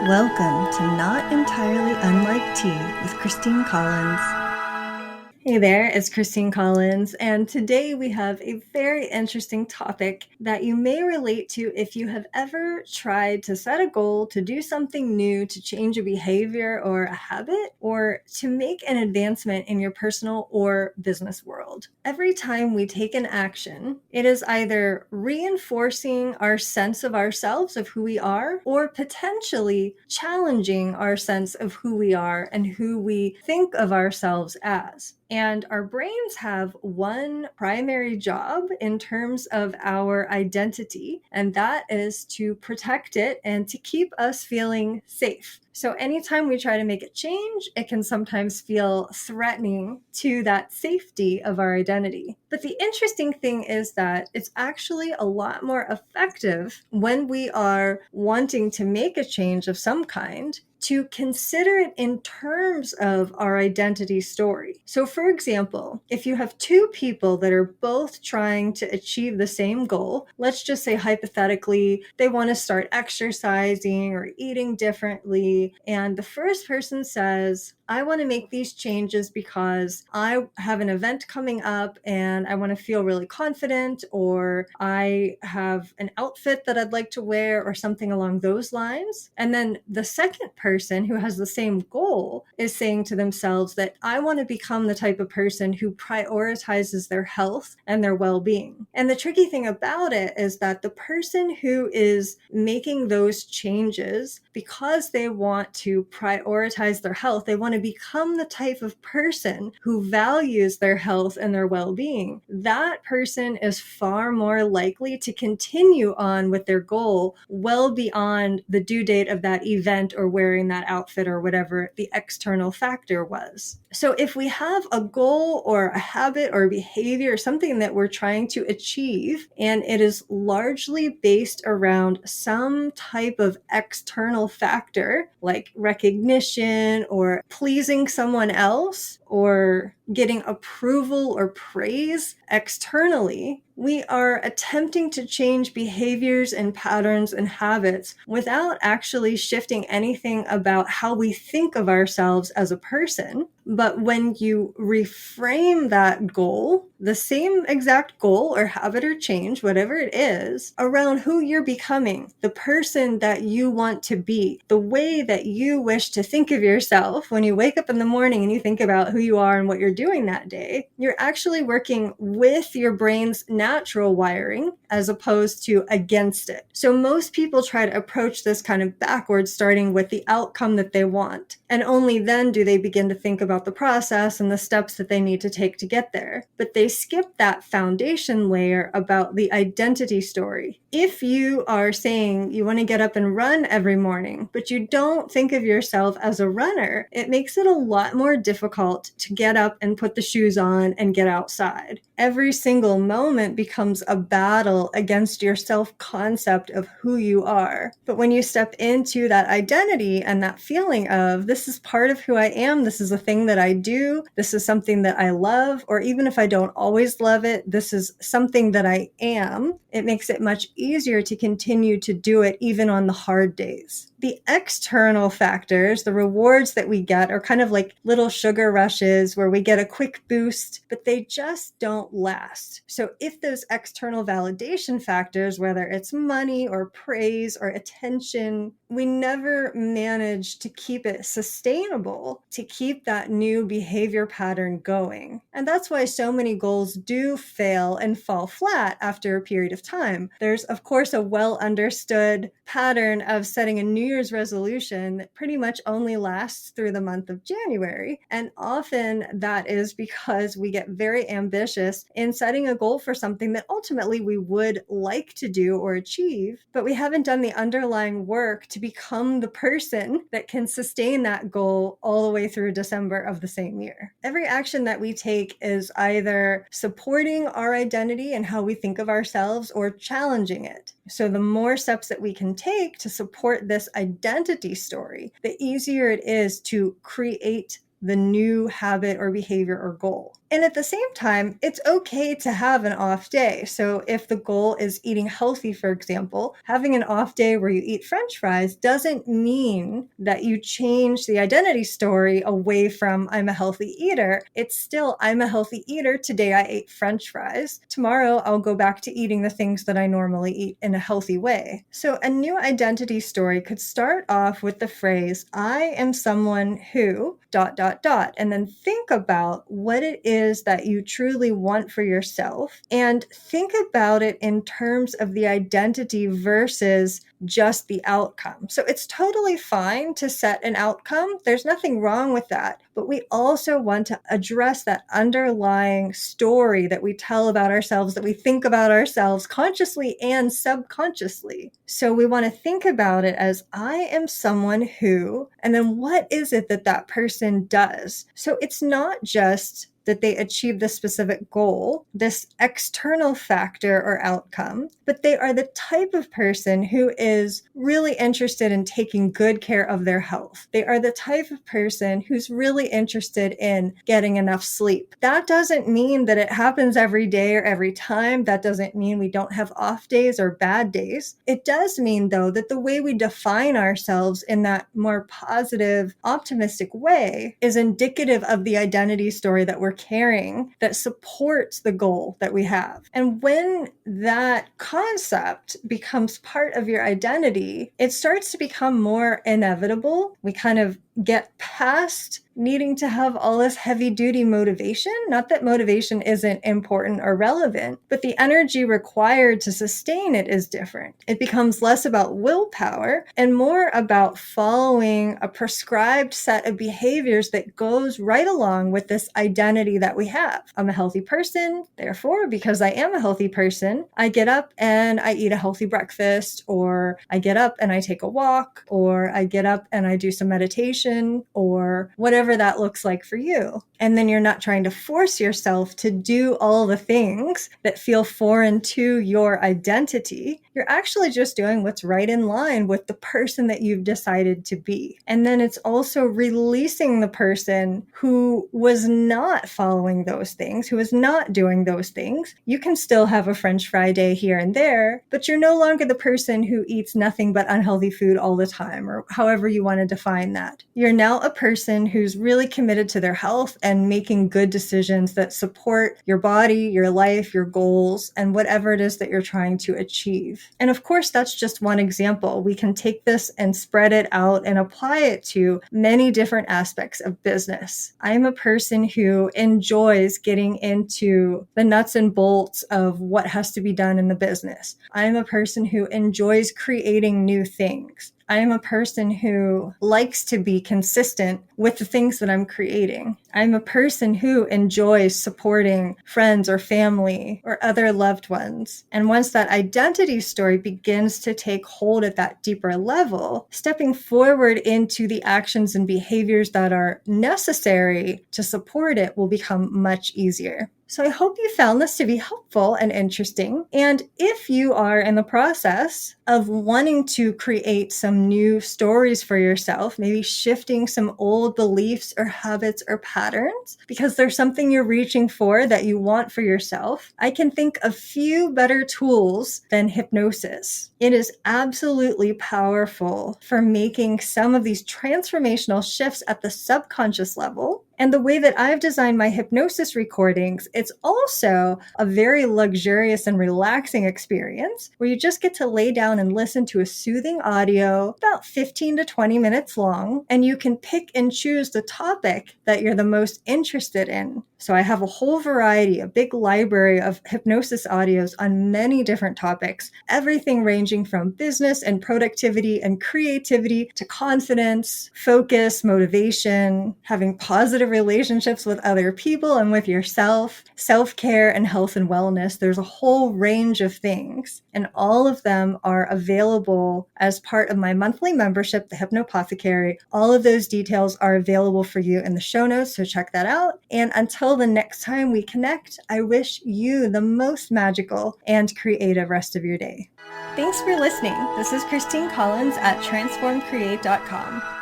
Welcome to Not Entirely Unlike Tea with Christine Collins. Hey there, it's Christine Collins, and today we have a very interesting topic that you may relate to if you have ever tried to set a goal to do something new, to change a behavior or a habit, or to make an advancement in your personal or business world. Every time we take an action, it is either reinforcing our sense of ourselves, of who we are, or potentially challenging our sense of who we are and who we think of ourselves as. And our brains have one primary job in terms of our identity, and that is to protect it and to keep us feeling safe. So anytime we try to make a change, it can sometimes feel threatening to that safety of our identity. But the interesting thing is that it's actually a lot more effective when we are wanting to make a change of some kind to consider it in terms of our identity story. So for example, if you have two people that are both trying to achieve the same goal, let's just say hypothetically, they want to start exercising or eating differently. And the first person says, I want to make these changes because I have an event coming up and I want to feel really confident, or I have an outfit that I'd like to wear, or something along those lines. And then the second person who has the same goal is saying to themselves that I want to become the type of person who prioritizes their health and their well-being. And the tricky thing about it is that the person who is making those changes because they want to prioritize their health, they want to become the type of person who values their health and their well-being, that person is far more likely to continue on with their goal well beyond the due date of that event or wearing that outfit or whatever the external factor was. So if we have a goal or a habit or a behavior or something that we're trying to achieve, and it is largely based around some type of external factor like recognition or pleasing someone else or getting approval or praise externally, we are attempting to change behaviors and patterns and habits without actually shifting anything about how we think of ourselves as a person. But when you reframe that goal, the same exact goal or habit or change, whatever it is, around who you're becoming, the person that you want to be, the way that you wish to think of yourself when you wake up in the morning and you think about who you are and what you're doing that day, you're actually working with your brain's natural wiring as opposed to against it. So most people try to approach this kind of backwards, starting with the outcome that they want. And only then do they begin to think about the process and the steps that they need to take to get there. But they skip that foundation layer about the identity story. If you are saying you want to get up and run every morning, but you don't think of yourself as a runner, it makes it a lot more difficult to get up and put the shoes on and get outside. Every single moment becomes a battle against your self-concept of who you are. But when you step into that identity and that feeling of, this is part of who I am, this is a thing that I do, this is something that I love, or even if I don't always love it, this is something that I am, it makes it much easier to continue to do it even on the hard days. The external factors, the rewards that we get, are kind of like little sugar rushes where we get a quick boost, but they just don't last. So if those external validation factors, whether it's money or praise or attention, we never manage to keep it sustainable, to keep that new behavior pattern going. And that's why so many goals do fail and fall flat after a period of time. There's, of course, a well understood pattern of setting a New Year's resolution that pretty much only lasts through the month of January. And often that is because we get very ambitious in setting a goal for something that ultimately we would like to do or achieve, but we haven't done the underlying work to become the person that can sustain that goal all the way through December of the same year. Every action that we take is either supporting our identity and how we think of ourselves or challenging it. So the more steps that we can take to support this identity story, the easier it is to create the new habit or behavior or goal. And at the same time, it's okay to have an off day. So if the goal is eating healthy, for example, having an off day where you eat French fries doesn't mean that you change the identity story away from I'm a healthy eater. It's still I'm a healthy eater. Today I ate French fries. Tomorrow I'll go back to eating the things that I normally eat in a healthy way. So a new identity story could start off with the phrase, I am someone who ... and then think about what it is that you truly want for yourself, and think about it in terms of the identity versus just the outcome. So it's totally fine to set an outcome. There's nothing wrong with that. But we also want to address that underlying story that we tell about ourselves, that we think about ourselves consciously and subconsciously. So we want to think about it as I am someone who, and then what is it that that person does? So it's not just that they achieve the specific goal, this external factor or outcome, but they are the type of person who is really interested in taking good care of their health. They are the type of person who's really interested in getting enough sleep. That doesn't mean that it happens every day or every time. That doesn't mean we don't have off days or bad days. It does mean, though, that the way we define ourselves in that more positive, optimistic way is indicative of the identity story that we're carrying that supports the goal that we have. And when that concept becomes part of your identity, it starts to become more inevitable. We kind of get past needing to have all this heavy duty motivation. Not that motivation isn't important or relevant, but the energy required to sustain it is different. It becomes less about willpower and more about following a prescribed set of behaviors that goes right along with this identity that we have. I'm a healthy person. Therefore, because I am a healthy person, I get up and I eat a healthy breakfast, or I get up and I take a walk, or I get up and I do some meditation, or whatever that looks like for you. And then you're not trying to force yourself to do all the things that feel foreign to your identity. You're actually just doing what's right in line with the person that you've decided to be. And then it's also releasing the person who was not following those things, who is not doing those things. You can still have a French fry day here and there, but you're no longer the person who eats nothing but unhealthy food all the time, or however you want to define that. You're now a person who's really committed to their health and making good decisions that support your body, your life, your goals, and whatever it is that you're trying to achieve. And of course, that's just one example. We can take this and spread it out and apply it to many different aspects of business. I'm a person who enjoys getting into the nuts and bolts of what has to be done in the business. I'm a person who enjoys creating new things. I am a person who likes to be consistent with the things that I'm creating. I'm a person who enjoys supporting friends or family or other loved ones. And once that identity story begins to take hold at that deeper level, stepping forward into the actions and behaviors that are necessary to support it will become much easier. So I hope you found this to be helpful and interesting. And if you are in the process of wanting to create some new stories for yourself, maybe shifting some old beliefs or habits or patterns, because there's something you're reaching for that you want for yourself, I can think of few better tools than hypnosis. It is absolutely powerful for making some of these transformational shifts at the subconscious level. And the way that I've designed my hypnosis recordings, it's also a very luxurious and relaxing experience where you just get to lay down and listen to a soothing audio, about 15 to 20 minutes long, and you can pick and choose the topic that you're the most interested in. So I have a whole variety, a big library of hypnosis audios on many different topics, everything ranging from business and productivity and creativity to confidence, focus, motivation, having positive relationships with other people and with yourself, self-care and health and wellness. There's a whole range of things, and all of them are available as part of my monthly membership, the Hypno-Pothecary. All of those details are available for you in the show notes, so check that out. And until the next time we connect, I wish you the most magical and creative rest of your day. Thanks for listening. This is Christine Collins at transformcreate.com.